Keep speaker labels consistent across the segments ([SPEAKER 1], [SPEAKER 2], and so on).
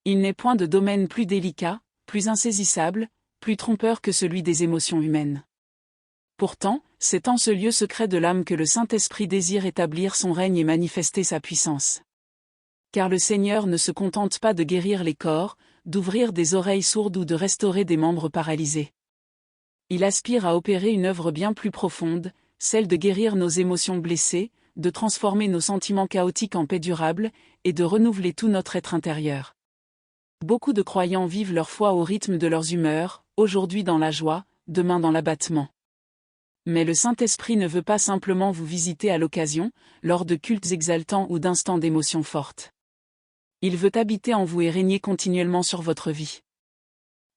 [SPEAKER 1] Il n'est point de domaine plus délicat, plus insaisissable, plus trompeur que celui des émotions humaines. Pourtant, c'est en ce lieu secret de l'âme que le Saint-Esprit désire établir son règne et manifester sa puissance. Car le Seigneur ne se contente pas de guérir les corps, d'ouvrir des oreilles sourdes ou de restaurer des membres paralysés. Il aspire à opérer une œuvre bien plus profonde, celle de guérir nos émotions blessées, de transformer nos sentiments chaotiques en paix durable, et de renouveler tout notre être intérieur. Beaucoup de croyants vivent leur foi au rythme de leurs humeurs, aujourd'hui dans la joie, demain dans l'abattement. Mais le Saint-Esprit ne veut pas simplement vous visiter à l'occasion, lors de cultes exaltants ou d'instants d'émotions fortes. Il veut habiter en vous et régner continuellement sur votre vie.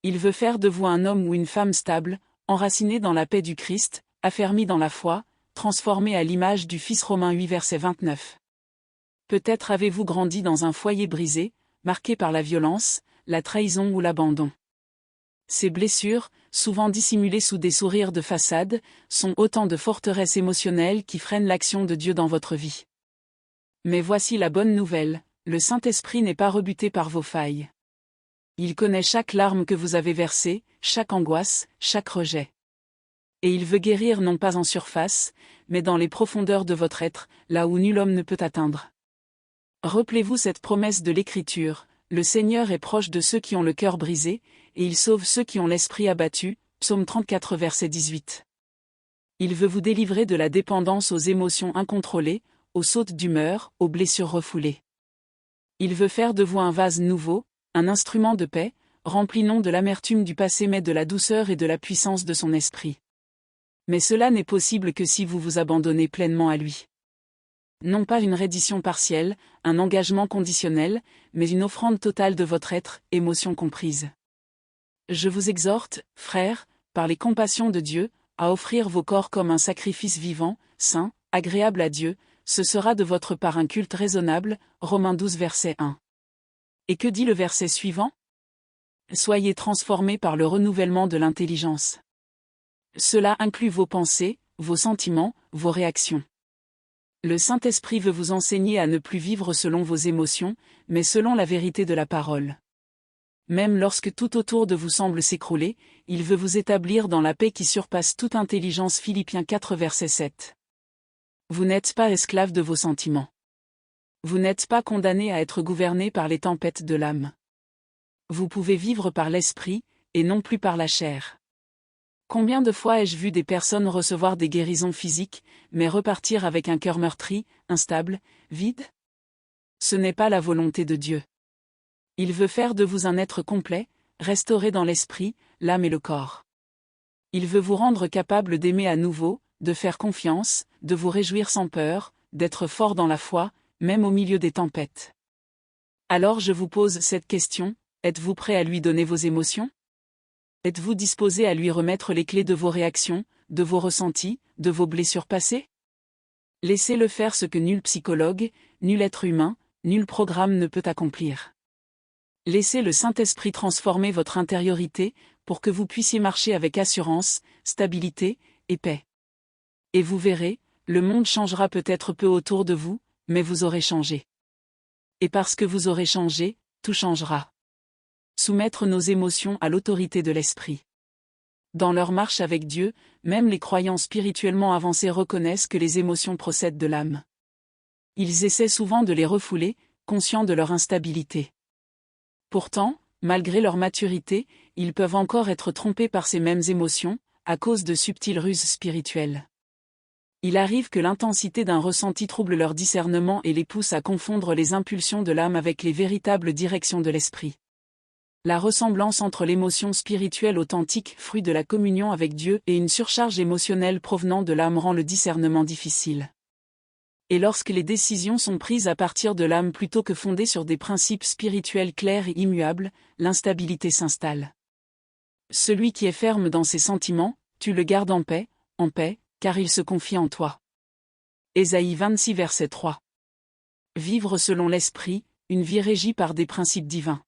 [SPEAKER 1] Il veut faire de vous un homme ou une femme stable, enraciné dans la paix du Christ, affermi dans la foi, transformé à l'image du Fils. Romains 8 verset 29. Peut-être avez-vous grandi dans un foyer brisé, marqué par la violence, la trahison ou l'abandon. Ces blessures, souvent dissimulées sous des sourires de façade, sont autant de forteresses émotionnelles qui freinent l'action de Dieu dans votre vie. Mais voici la bonne nouvelle, le Saint-Esprit n'est pas rebuté par vos failles. Il connaît chaque larme que vous avez versée, chaque angoisse, chaque rejet. Et il veut guérir non pas en surface, mais dans les profondeurs de votre être, là où nul homme ne peut atteindre. Rappelez-vous cette promesse de l'Écriture, le Seigneur est proche de ceux qui ont le cœur brisé, et il sauve ceux qui ont l'esprit abattu, Psaume 34 verset 18. Il veut vous délivrer de la dépendance aux émotions incontrôlées, aux sautes d'humeur, aux blessures refoulées. Il veut faire de vous un vase nouveau, un instrument de paix, rempli non de l'amertume du passé mais de la douceur et de la puissance de son esprit. Mais cela n'est possible que si vous vous abandonnez pleinement à lui. Non pas une reddition partielle, un engagement conditionnel, mais une offrande totale de votre être, émotion comprise. Je vous exhorte, frères, par les compassions de Dieu, à offrir vos corps comme un sacrifice vivant, saint, agréable à Dieu, ce sera de votre part un culte raisonnable, Romains 12 verset 1. Et que dit le verset suivant ? Soyez transformés par le renouvellement de l'intelligence. Cela inclut vos pensées, vos sentiments, vos réactions. Le Saint-Esprit veut vous enseigner à ne plus vivre selon vos émotions, mais selon la vérité de la parole. Même lorsque tout autour de vous semble s'écrouler, il veut vous établir dans la paix qui surpasse toute intelligence. Philippiens 4 verset 7. Vous n'êtes pas esclave de vos sentiments. Vous n'êtes pas condamné à être gouverné par les tempêtes de l'âme. Vous pouvez vivre par l'esprit, et non plus par la chair. Combien de fois ai-je vu des personnes recevoir des guérisons physiques, mais repartir avec un cœur meurtri, instable, vide ? Ce n'est pas la volonté de Dieu. Il veut faire de vous un être complet, restauré dans l'esprit, l'âme et le corps. Il veut vous rendre capable d'aimer à nouveau, de faire confiance, de vous réjouir sans peur, d'être fort dans la foi, même au milieu des tempêtes. Alors je vous pose cette question, êtes-vous prêt à lui donner vos émotions ? Êtes-vous disposé à lui remettre les clés de vos réactions, de vos ressentis, de vos blessures passées ? Laissez-le faire ce que nul psychologue, nul être humain, nul programme ne peut accomplir. Laissez le Saint-Esprit transformer votre intériorité, pour que vous puissiez marcher avec assurance, stabilité et paix. Et vous verrez, le monde changera peut-être peu autour de vous, mais vous aurez changé. Et parce que vous aurez changé, tout changera. Soumettre nos émotions à l'autorité de l'Esprit. Dans leur marche avec Dieu, même les croyants spirituellement avancés reconnaissent que les émotions procèdent de l'âme. Ils essaient souvent de les refouler, conscients de leur instabilité. Pourtant, malgré leur maturité, ils peuvent encore être trompés par ces mêmes émotions, à cause de subtiles ruses spirituelles. Il arrive que l'intensité d'un ressenti trouble leur discernement et les pousse à confondre les impulsions de l'âme avec les véritables directions de l'esprit. La ressemblance entre l'émotion spirituelle authentique, fruit de la communion avec Dieu, et une surcharge émotionnelle provenant de l'âme rend le discernement difficile. Et lorsque les décisions sont prises à partir de l'âme plutôt que fondées sur des principes spirituels clairs et immuables, l'instabilité s'installe. Celui qui est ferme dans ses sentiments, tu le gardes en paix, car il se confie en toi. Ésaïe 26 verset 3. Vivre selon l'esprit, une vie régie par des principes divins.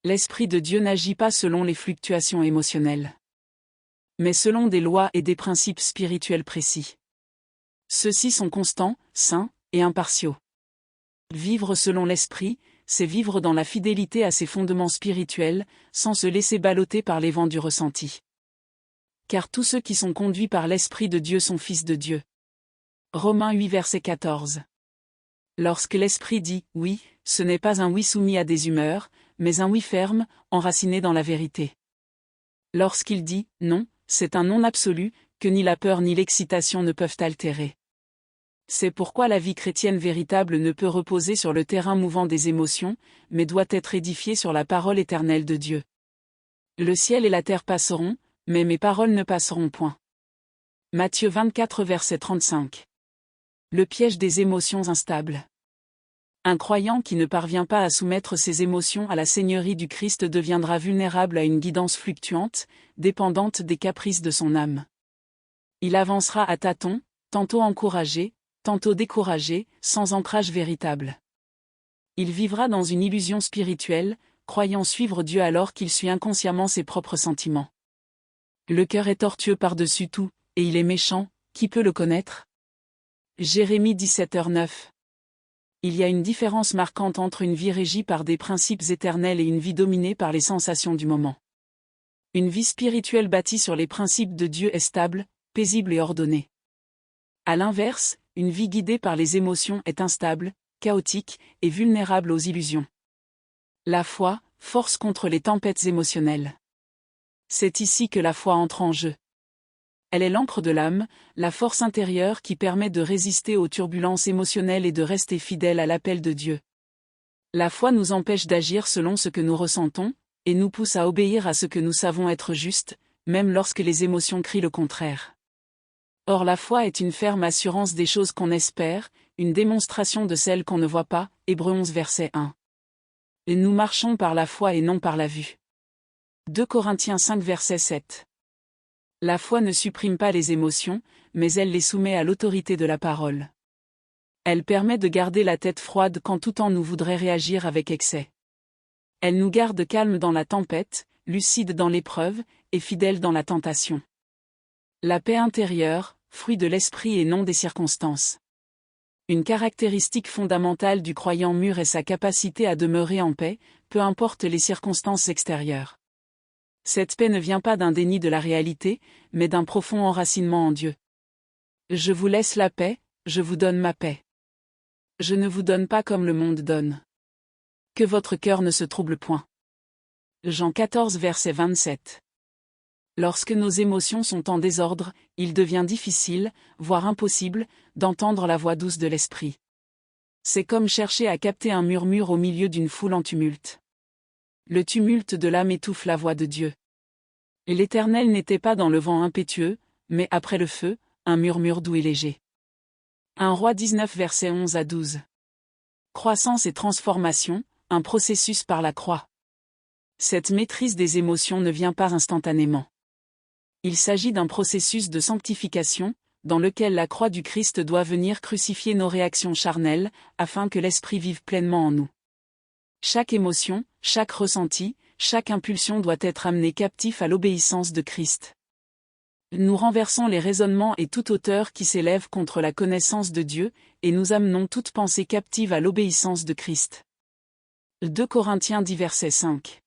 [SPEAKER 1] L'Esprit de Dieu n'agit pas selon les fluctuations émotionnelles, mais selon des lois et des principes spirituels précis. Ceux-ci sont constants, saints et impartiaux. Vivre selon l'Esprit, c'est vivre dans la fidélité à ses fondements spirituels, sans se laisser balloter par les vents du ressenti. Car tous ceux qui sont conduits par l'Esprit de Dieu sont fils de Dieu. Romains 8 verset 14. Lorsque l'Esprit dit « oui », ce n'est pas un oui soumis à des humeurs, mais un oui ferme, enraciné dans la vérité. Lorsqu'il dit « non », c'est un non absolu, que ni la peur ni l'excitation ne peuvent altérer. C'est pourquoi la vie chrétienne véritable ne peut reposer sur le terrain mouvant des émotions, mais doit être édifiée sur la parole éternelle de Dieu. Le ciel et la terre passeront, mais mes paroles ne passeront point. Matthieu 24 verset 35. Le piège des émotions instables. Un croyant qui ne parvient pas à soumettre ses émotions à la seigneurie du Christ deviendra vulnérable à une guidance fluctuante, dépendante des caprices de son âme. Il avancera à tâtons, tantôt encouragé, tantôt découragé, sans ancrage véritable. Il vivra dans une illusion spirituelle, croyant suivre Dieu alors qu'il suit inconsciemment ses propres sentiments. Le cœur est tortueux par-dessus tout, et il est méchant, qui peut le connaître? Jérémie 17h9. Il y a une différence marquante entre une vie régie par des principes éternels et une vie dominée par les sensations du moment. Une vie spirituelle bâtie sur les principes de Dieu est stable, paisible et ordonnée. À l'inverse, une vie guidée par les émotions est instable, chaotique et vulnérable aux illusions. La foi, force contre les tempêtes émotionnelles. C'est ici que la foi entre en jeu. Elle est l'encre de l'âme, la force intérieure qui permet de résister aux turbulences émotionnelles et de rester fidèle à l'appel de Dieu. La foi nous empêche d'agir selon ce que nous ressentons, et nous pousse à obéir à ce que nous savons être juste, même lorsque les émotions crient le contraire. Or la foi est une ferme assurance des choses qu'on espère, une démonstration de celles qu'on ne voit pas, Hébreux 11 verset 1. Et nous marchons par la foi et non par la vue. 2 Corinthiens 5 verset 7. La foi ne supprime pas les émotions, mais elle les soumet à l'autorité de la parole. Elle permet de garder la tête froide quand tout en nous voudrait réagir avec excès. Elle nous garde calmes dans la tempête, lucides dans l'épreuve, et fidèles dans la tentation. La paix intérieure, fruit de l'esprit et non des circonstances. Une caractéristique fondamentale du croyant mûr est sa capacité à demeurer en paix, peu importe les circonstances extérieures. Cette paix ne vient pas d'un déni de la réalité, mais d'un profond enracinement en Dieu. Je vous laisse la paix, je vous donne ma paix. Je ne vous donne pas comme le monde donne. Que votre cœur ne se trouble point. Jean 14 verset 27. Lorsque nos émotions sont en désordre, il devient difficile, voire impossible, d'entendre la voix douce de l'esprit. C'est comme chercher à capter un murmure au milieu d'une foule en tumulte. Le tumulte de l'âme étouffe la voix de Dieu. Et l'Éternel n'était pas dans le vent impétueux, mais après le feu, un murmure doux et léger. 1 Roi 19 versets 11 à 12. Croissance et transformation, un processus par la croix. Cette maîtrise des émotions ne vient pas instantanément. Il s'agit d'un processus de sanctification, dans lequel la croix du Christ doit venir crucifier nos réactions charnelles, afin que l'Esprit vive pleinement en nous. Chaque émotion, chaque ressenti, chaque impulsion doit être amenée captif à l'obéissance de Christ. Nous renversons les raisonnements et toute hauteur qui s'élève contre la connaissance de Dieu, et nous amenons toute pensée captive à l'obéissance de Christ. 2 Corinthiens 10 verset 5.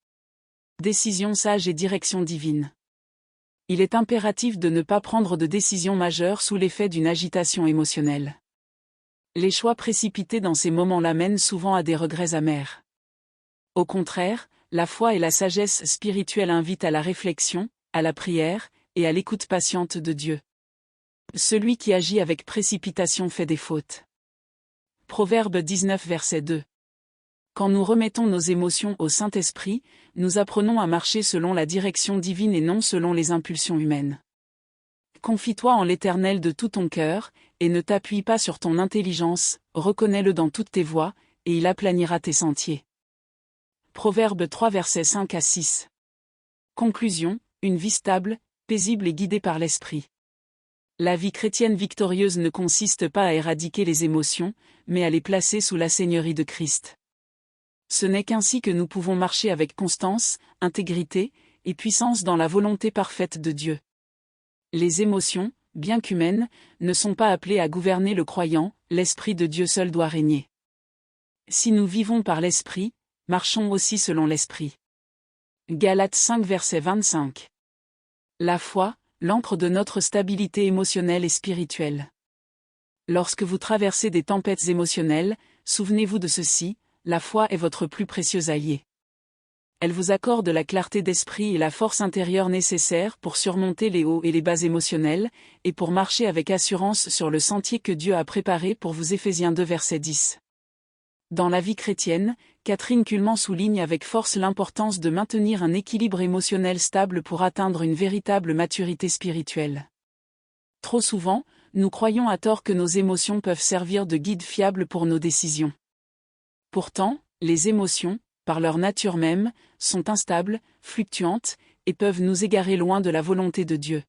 [SPEAKER 1] Décision sage et direction divine. Il est impératif de ne pas prendre de décision majeure sous l'effet d'une agitation émotionnelle. Les choix précipités dans ces moments-là mènent souvent à des regrets amers. Au contraire, la foi et la sagesse spirituelle invitent à la réflexion, à la prière, et à l'écoute patiente de Dieu. Celui qui agit avec précipitation fait des fautes. Proverbe 19 verset 2. Quand nous remettons nos émotions au Saint-Esprit, nous apprenons à marcher selon la direction divine et non selon les impulsions humaines. Confie-toi en l'Éternel de tout ton cœur, et ne t'appuie pas sur ton intelligence, reconnais-le dans toutes tes voies, et il aplanira tes sentiers. Proverbe 3 versets 5 à 6. Conclusion, une vie stable, paisible et guidée par l'Esprit. La vie chrétienne victorieuse ne consiste pas à éradiquer les émotions, mais à les placer sous la seigneurie de Christ. Ce n'est qu'ainsi que nous pouvons marcher avec constance, intégrité et puissance dans la volonté parfaite de Dieu. Les émotions, bien qu'humaines, ne sont pas appelées à gouverner le croyant, l'Esprit de Dieu seul doit régner. Si nous vivons par l'Esprit, marchons aussi selon l'Esprit. Galates 5 verset 25. La foi, l'ancre de notre stabilité émotionnelle et spirituelle. Lorsque vous traversez des tempêtes émotionnelles, souvenez-vous de ceci, la foi est votre plus précieux allié. Elle vous accorde la clarté d'esprit et la force intérieure nécessaires pour surmonter les hauts et les bas émotionnels, et pour marcher avec assurance sur le sentier que Dieu a préparé pour vous. Éphésiens 2 verset 10. Dans la vie chrétienne, Catherine Kuhlman souligne avec force l'importance de maintenir un équilibre émotionnel stable pour atteindre une véritable maturité spirituelle. Trop souvent, nous croyons à tort que nos émotions peuvent servir de guide fiable pour nos décisions. Pourtant, les émotions, par leur nature même, sont instables, fluctuantes, et peuvent nous égarer loin de la volonté de Dieu.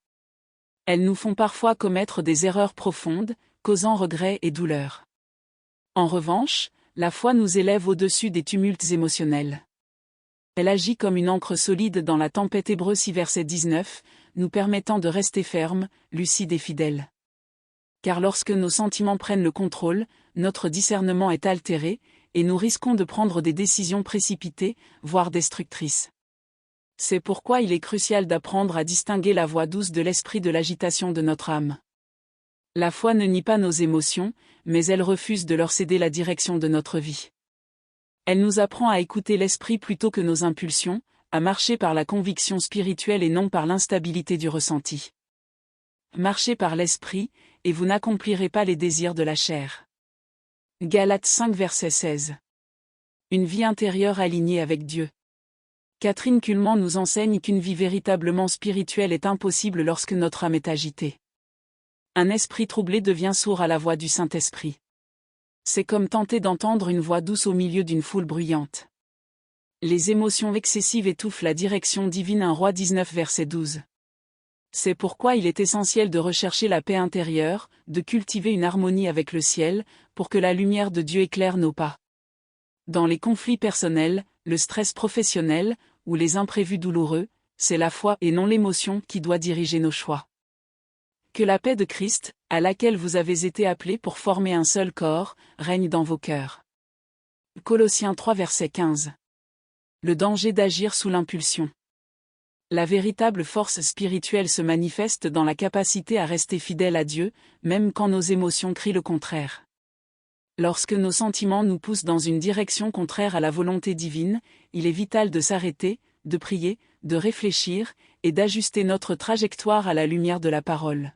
[SPEAKER 1] Elles nous font parfois commettre des erreurs profondes, causant regrets et douleurs. En revanche, la foi nous élève au-dessus des tumultes émotionnels. Elle agit comme une ancre solide dans la tempête. Hébreux 6 verset 19, nous permettant de rester fermes, lucides et fidèles. Car lorsque nos sentiments prennent le contrôle, notre discernement est altéré, et nous risquons de prendre des décisions précipitées, voire destructrices. C'est pourquoi il est crucial d'apprendre à distinguer la voix douce de l'esprit de l'agitation de notre âme. La foi ne nie pas nos émotions, mais elle refuse de leur céder la direction de notre vie. Elle nous apprend à écouter l'esprit plutôt que nos impulsions, à marcher par la conviction spirituelle et non par l'instabilité du ressenti. Marchez par l'esprit, et vous n'accomplirez pas les désirs de la chair. Galates 5 verset 16. Une vie intérieure alignée avec Dieu. Catherine Kuhlman nous enseigne qu'une vie véritablement spirituelle est impossible lorsque notre âme est agitée. Un esprit troublé devient sourd à la voix du Saint-Esprit. C'est comme tenter d'entendre une voix douce au milieu d'une foule bruyante. Les émotions excessives étouffent la direction divine. 1 Rois 19 verset 12. C'est pourquoi il est essentiel de rechercher la paix intérieure, de cultiver une harmonie avec le ciel, pour que la lumière de Dieu éclaire nos pas. Dans les conflits personnels, le stress professionnel, ou les imprévus douloureux, c'est la foi et non l'émotion qui doit diriger nos choix. Que la paix de Christ, à laquelle vous avez été appelés pour former un seul corps, règne dans vos cœurs. Colossiens 3 verset 15. Le danger d'agir sous l'impulsion. La véritable force spirituelle se manifeste dans la capacité à rester fidèle à Dieu, même quand nos émotions crient le contraire. Lorsque nos sentiments nous poussent dans une direction contraire à la volonté divine, il est vital de s'arrêter, de prier, de réfléchir, et d'ajuster notre trajectoire à la lumière de la parole.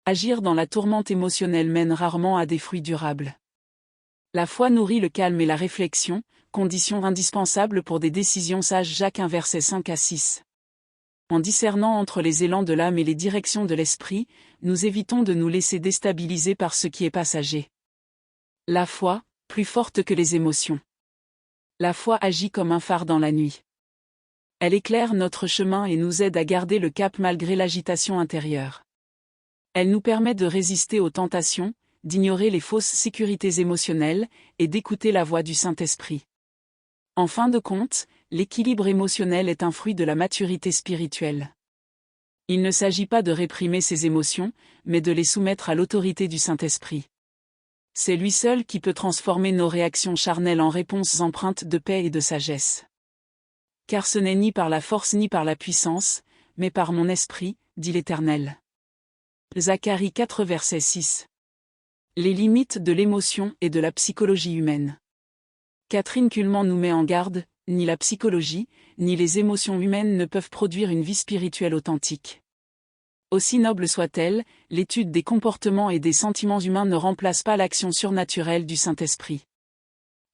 [SPEAKER 1] Agir dans la tourmente émotionnelle mène rarement à des fruits durables. La foi nourrit le calme et la réflexion, conditions indispensables pour des décisions sages. Jacques 1 verset 5 à 6. En discernant entre les élans de l'âme et les directions de l'esprit, nous évitons de nous laisser déstabiliser par ce qui est passager. La foi, plus forte que les émotions. La foi agit comme un phare dans la nuit. Elle éclaire notre chemin et nous aide à garder le cap malgré l'agitation intérieure. Elle nous permet de résister aux tentations, d'ignorer les fausses sécurités émotionnelles, et d'écouter la voix du Saint-Esprit. En fin de compte, l'équilibre émotionnel est un fruit de la maturité spirituelle. Il ne s'agit pas de réprimer ses émotions, mais de les soumettre à l'autorité du Saint-Esprit. C'est lui seul qui peut transformer nos réactions charnelles en réponses empreintes de paix et de sagesse. Car ce n'est ni par la force ni par la puissance, mais par mon esprit, dit l'Éternel. Zacharie 4 verset 6. Les limites de l'émotion et de la psychologie humaine. Catherine Kuhlman nous met en garde, ni la psychologie, ni les émotions humaines ne peuvent produire une vie spirituelle authentique. Aussi noble soit-elle, l'étude des comportements et des sentiments humains ne remplace pas l'action surnaturelle du Saint-Esprit.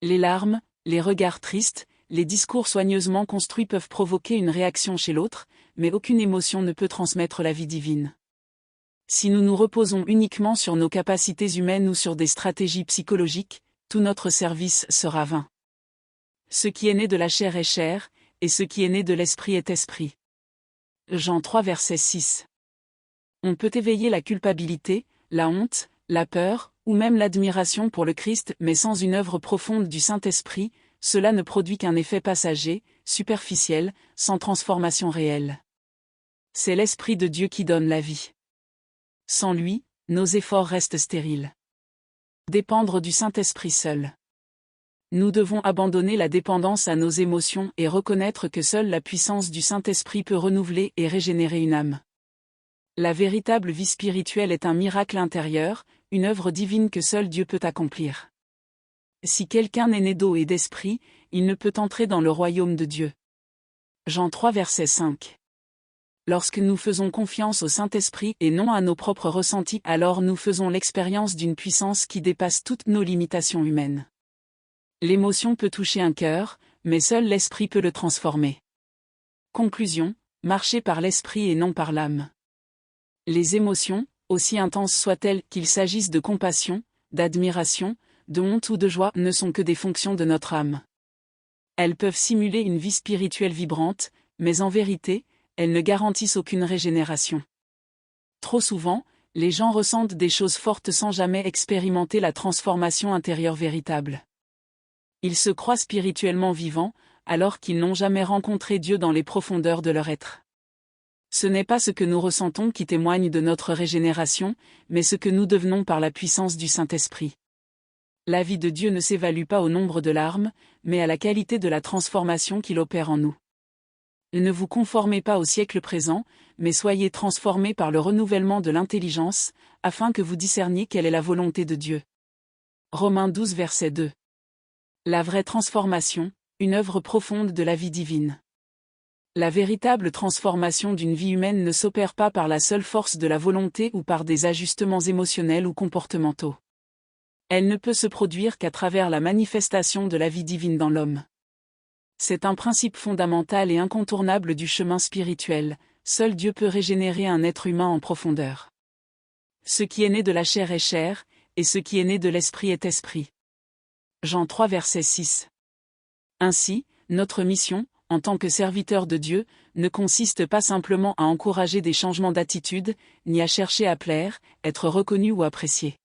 [SPEAKER 1] Les larmes, les regards tristes, les discours soigneusement construits peuvent provoquer une réaction chez l'autre, mais aucune émotion ne peut transmettre la vie divine. Si nous nous reposons uniquement sur nos capacités humaines ou sur des stratégies psychologiques, tout notre service sera vain. Ce qui est né de la chair est chair, et ce qui est né de l'esprit est esprit. Jean 3 verset 6. On peut éveiller la culpabilité, la honte, la peur, ou même l'admiration pour le Christ, mais sans une œuvre profonde du Saint-Esprit, cela ne produit qu'un effet passager, superficiel, sans transformation réelle. C'est l'Esprit de Dieu qui donne la vie. Sans lui, nos efforts restent stériles. Dépendre du Saint-Esprit seul. Nous devons abandonner la dépendance à nos émotions et reconnaître que seule la puissance du Saint-Esprit peut renouveler et régénérer une âme. La véritable vie spirituelle est un miracle intérieur, une œuvre divine que seul Dieu peut accomplir. Si quelqu'un est né d'eau et d'esprit, il ne peut entrer dans le royaume de Dieu. Jean 3 verset 5. Lorsque nous faisons confiance au Saint-Esprit et non à nos propres ressentis, alors nous faisons l'expérience d'une puissance qui dépasse toutes nos limitations humaines. L'émotion peut toucher un cœur, mais seul l'Esprit peut le transformer. Conclusion, marcher par l'Esprit et non par l'âme. Les émotions, aussi intenses soient-elles, qu'il s'agisse de compassion, d'admiration, de honte ou de joie, ne sont que des fonctions de notre âme. Elles peuvent simuler une vie spirituelle vibrante, mais en vérité, elles ne garantissent aucune régénération. Trop souvent, les gens ressentent des choses fortes sans jamais expérimenter la transformation intérieure véritable. Ils se croient spirituellement vivants, alors qu'ils n'ont jamais rencontré Dieu dans les profondeurs de leur être. Ce n'est pas ce que nous ressentons qui témoigne de notre régénération, mais ce que nous devenons par la puissance du Saint-Esprit. La vie de Dieu ne s'évalue pas au nombre de larmes, mais à la qualité de la transformation qu'il opère en nous. Ne vous conformez pas au siècle présent, mais soyez transformés par le renouvellement de l'intelligence, afin que vous discerniez quelle est la volonté de Dieu. Romains 12 verset 2. La vraie transformation, une œuvre profonde de la vie divine. La véritable transformation d'une vie humaine ne s'opère pas par la seule force de la volonté ou par des ajustements émotionnels ou comportementaux. Elle ne peut se produire qu'à travers la manifestation de la vie divine dans l'homme. C'est un principe fondamental et incontournable du chemin spirituel, seul Dieu peut régénérer un être humain en profondeur. Ce qui est né de la chair est chair, et ce qui est né de l'esprit est esprit. Jean 3 verset 6. Ainsi, notre mission, en tant que serviteur de Dieu, ne consiste pas simplement à encourager des changements d'attitude, ni à chercher à plaire, être reconnu ou apprécié.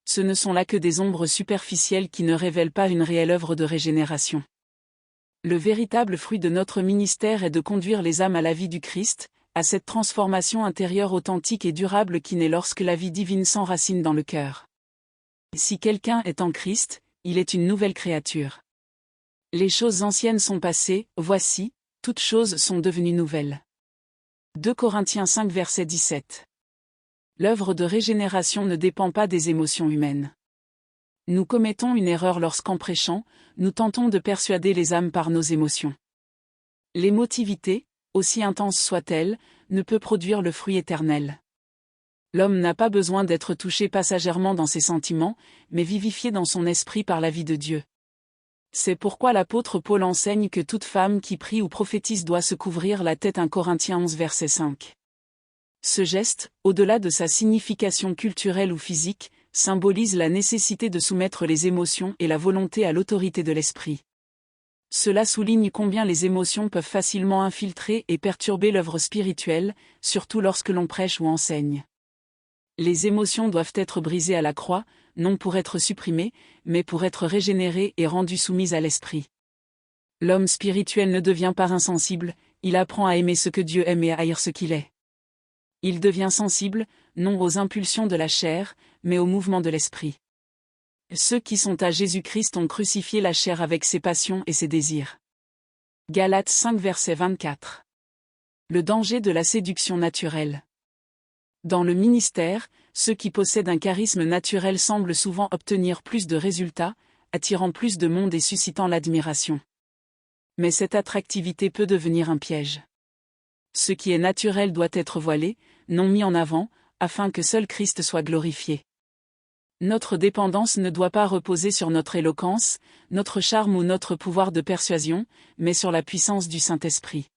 [SPEAKER 1] Ce ne sont là que des ombres superficielles qui ne révèlent pas une réelle œuvre de régénération. Le véritable fruit de notre ministère est de conduire les âmes à la vie du Christ, à cette transformation intérieure authentique et durable qui naît lorsque la vie divine s'enracine dans le cœur. Si quelqu'un est en Christ, il est une nouvelle créature. Les choses anciennes sont passées, voici, toutes choses sont devenues nouvelles. 2 Corinthiens 5 verset 17. L'œuvre de régénération ne dépend pas des émotions humaines. Nous commettons une erreur lorsqu'en prêchant, nous tentons de persuader les âmes par nos émotions. L'émotivité, aussi intense soit-elle, ne peut produire le fruit éternel. L'homme n'a pas besoin d'être touché passagèrement dans ses sentiments, mais vivifié dans son esprit par la vie de Dieu. C'est pourquoi l'apôtre Paul enseigne que toute femme qui prie ou prophétise doit se couvrir la tête. 1 Corinthiens 11 verset 5. Ce geste, au-delà de sa signification culturelle ou physique, symbolise la nécessité de soumettre les émotions et la volonté à l'autorité de l'esprit. Cela souligne combien les émotions peuvent facilement infiltrer et perturber l'œuvre spirituelle, surtout lorsque l'on prêche ou enseigne. Les émotions doivent être brisées à la croix, non pour être supprimées, mais pour être régénérées et rendues soumises à l'esprit. L'homme spirituel ne devient pas insensible, il apprend à aimer ce que Dieu aime et à haïr ce qu'il est. Il devient sensible, non aux impulsions de la chair, mais au mouvement de l'esprit. Ceux qui sont à Jésus-Christ ont crucifié la chair avec ses passions et ses désirs. Galates 5 verset 24. Le danger de la séduction naturelle. Dans le ministère, ceux qui possèdent un charisme naturel semblent souvent obtenir plus de résultats, attirant plus de monde et suscitant l'admiration. Mais cette attractivité peut devenir un piège. Ce qui est naturel doit être voilé, non mis en avant, afin que seul Christ soit glorifié. Notre dépendance ne doit pas reposer sur notre éloquence, notre charme ou notre pouvoir de persuasion, mais sur la puissance du Saint-Esprit.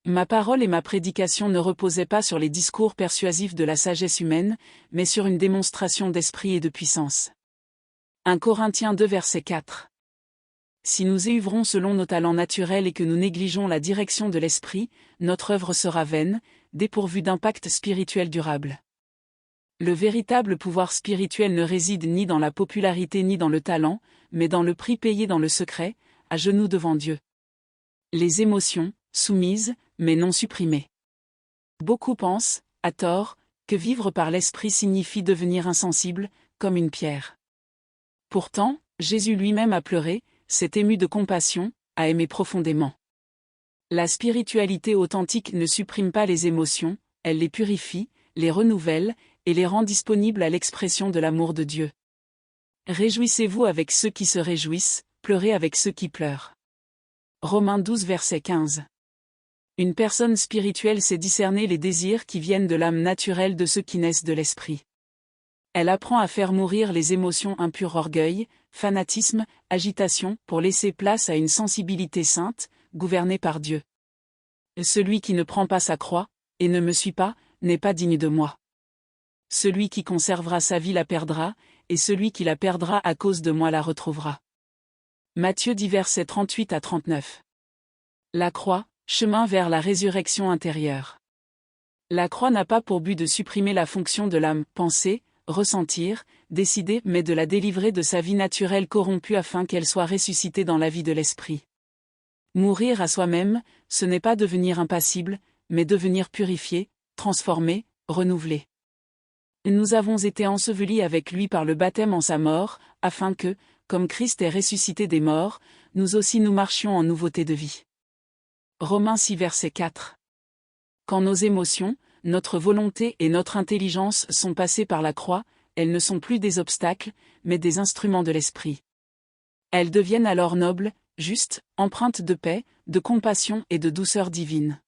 [SPEAKER 1] Ma parole et ma prédication ne reposaient pas sur les discours persuasifs de la sagesse humaine, mais sur une démonstration d'esprit et de puissance. 1 Corinthiens 2 verset 4. Si nous œuvrons selon nos talents naturels et que nous négligeons la direction de l'esprit, notre œuvre sera vaine, dépourvue d'impact spirituel durable. Le véritable pouvoir spirituel ne réside ni dans la popularité ni dans le talent, mais dans le prix payé dans le secret, à genoux devant Dieu. Les émotions, soumises, mais non supprimées. Beaucoup pensent, à tort, que vivre par l'esprit signifie devenir insensible, comme une pierre. Pourtant, Jésus lui-même a pleuré, s'est ému de compassion, a aimé profondément. La spiritualité authentique ne supprime pas les émotions, elle les purifie, les renouvelle, et les rend disponibles à l'expression de l'amour de Dieu. Réjouissez-vous avec ceux qui se réjouissent, pleurez avec ceux qui pleurent. Romains 12 verset 15. Une personne spirituelle sait discerner les désirs qui viennent de l'âme naturelle de ceux qui naissent de l'esprit. Elle apprend à faire mourir les émotions impures, orgueil, fanatisme, agitation, pour laisser place à une sensibilité sainte, gouvernée par Dieu. Celui qui ne prend pas sa croix, et ne me suit pas, n'est pas digne de moi. Celui qui conservera sa vie la perdra, et celui qui la perdra à cause de moi la retrouvera. Matthieu 10 versets 38 à 39. La croix, chemin vers la résurrection intérieure. La croix n'a pas pour but de supprimer la fonction de l'âme, penser, ressentir, décider, mais de la délivrer de sa vie naturelle corrompue afin qu'elle soit ressuscitée dans la vie de l'esprit. Mourir à soi-même, ce n'est pas devenir impassible, mais devenir purifié, transformé, renouvelé. Nous avons été ensevelis avec lui par le baptême en sa mort, afin que, comme Christ est ressuscité des morts, nous aussi nous marchions en nouveauté de vie. Romains 6 verset 4. Quand nos émotions, notre volonté et notre intelligence sont passées par la croix, elles ne sont plus des obstacles, mais des instruments de l'esprit. Elles deviennent alors nobles, justes, empreintes de paix, de compassion et de douceur divine.